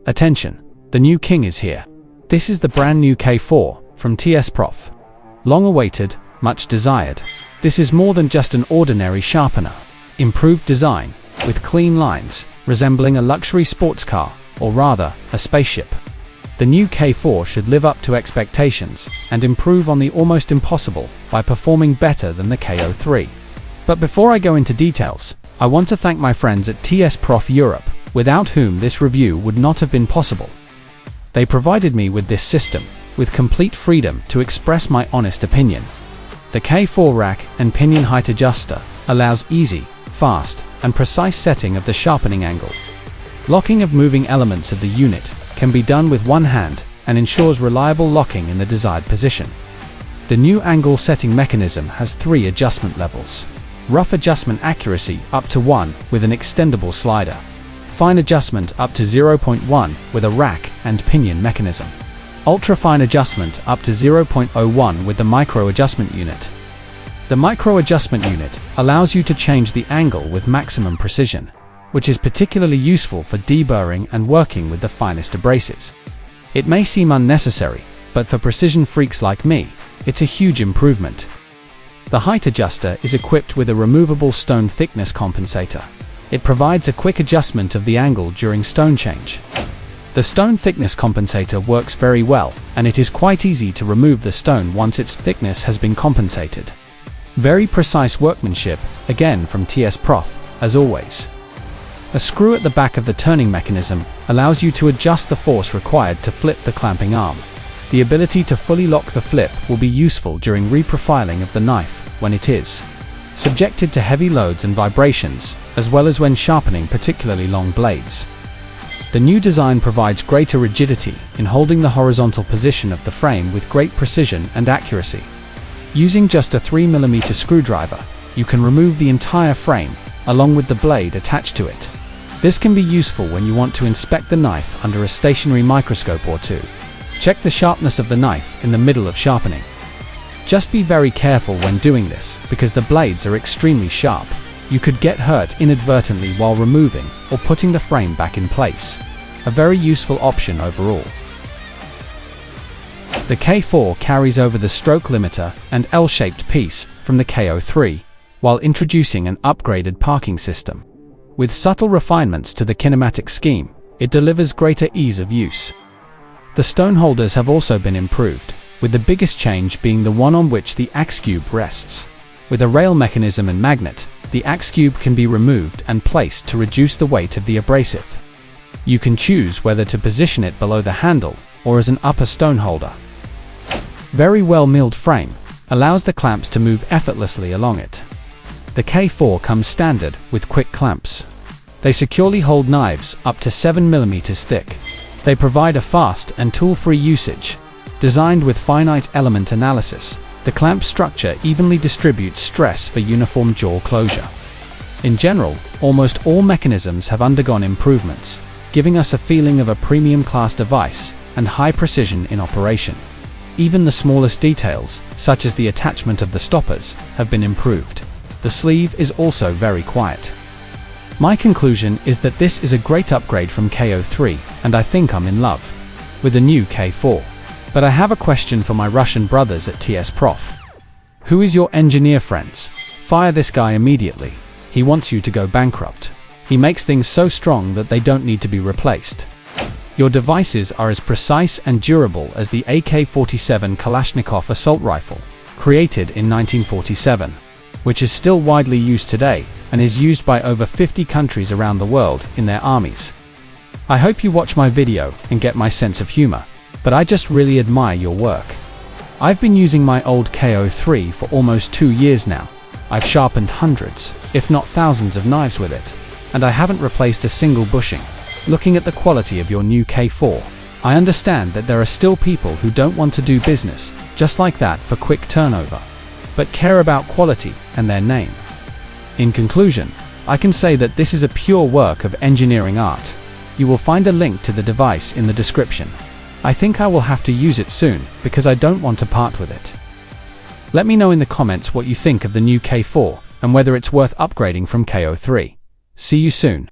Attention, the new king is here. This is the brand new K4 from TSProf. Long awaited, much desired. This is more than just an ordinary sharpener. Improved design, with clean lines, resembling a luxury sports car, or rather, a spaceship. The new K4 should live up to expectations and improve on the almost impossible by performing better than the K03. But before I go into details, I want to thank my friends at TSProf Europe, without whom this review would not have been possible. They provided me with this system, with complete freedom to express my honest opinion. The K4 rack and pinion height adjuster allows easy, fast, and precise setting of the sharpening angle. Locking of moving elements of the unit can be done with one hand and ensures reliable locking in the desired position. The new angle setting mechanism has 3 adjustment levels. Rough adjustment accuracy up to 1 with an extendable slider. Fine adjustment up to 0.1 with a rack and pinion mechanism. Ultra-fine adjustment up to 0.01 with the micro adjustment unit. The micro adjustment unit allows you to change the angle with maximum precision, which is particularly useful for deburring and working with the finest abrasives. It may seem unnecessary, but for precision freaks like me, it's a huge improvement. The height adjuster is equipped with a removable stone thickness compensator. It provides a quick adjustment of the angle during stone change. The stone thickness compensator works very well, and it is quite easy to remove the stone once its thickness has been compensated. Very precise workmanship, again from TSProf, as always. A screw at the back of the turning mechanism allows you to adjust the force required to flip the clamping arm. The ability to fully lock the flip will be useful during reprofiling of the knife when it is subjected to heavy loads and vibrations, as well as when sharpening particularly long blades. The new design provides greater rigidity in holding the horizontal position of the frame with great precision and accuracy. Using just a 3mm screwdriver, you can remove the entire frame, along with the blade attached to it. This can be useful when you want to inspect the knife under a stationary microscope or two. Check the sharpness of the knife in the middle of sharpening. Just be very careful when doing this, because the blades are extremely sharp. You could get hurt inadvertently while removing or putting the frame back in place. A very useful option overall. The K4 carries over the stroke limiter and L-shaped piece from the K03, while introducing an upgraded parking system. With subtle refinements to the kinematic scheme, it delivers greater ease of use. The stone holders have also been improved, with the biggest change being the one on which the axe cube rests. With a rail mechanism and magnet, the axe cube can be removed and placed to reduce the weight of the abrasive. You can choose whether to position it below the handle or as an upper stone holder. Very well milled frame allows the clamps to move effortlessly along it. The K4 comes standard with quick clamps. They securely hold knives up to 7mm thick. They provide a fast and tool-free usage. Designed with finite element analysis, the clamp structure evenly distributes stress for uniform jaw closure. In general, almost all mechanisms have undergone improvements, giving us a feeling of a premium class device and high precision in operation. Even the smallest details, such as the attachment of the stoppers, have been improved. The sleeve is also very quiet. My conclusion is that this is a great upgrade from K03, and I think I'm in love with the new K4. But I have a question for my Russian brothers at TSProf. Who is your engineer, friends? Fire this guy immediately. He wants you to go bankrupt. He makes things so strong that they don't need to be replaced. Your devices are as precise and durable as the AK-47 Kalashnikov assault rifle, created in 1947, which is still widely used today and is used by over 50 countries around the world in their armies. I hope you watch my video and get my sense of humor, but I just really admire your work. I've been using my old K03 for almost 2 years now. I've sharpened hundreds, if not thousands of knives with it, and I haven't replaced a single bushing. Looking at the quality of your new K4, I understand that there are still people who don't want to do business just like that for quick turnover, but care about quality and their name. In conclusion, I can say that this is a pure work of engineering art. You will find a link to the device in the description. I think I will have to use it soon because I don't want to part with it. Let me know in the comments what you think of the new K4 and whether it's worth upgrading from K03. See you soon.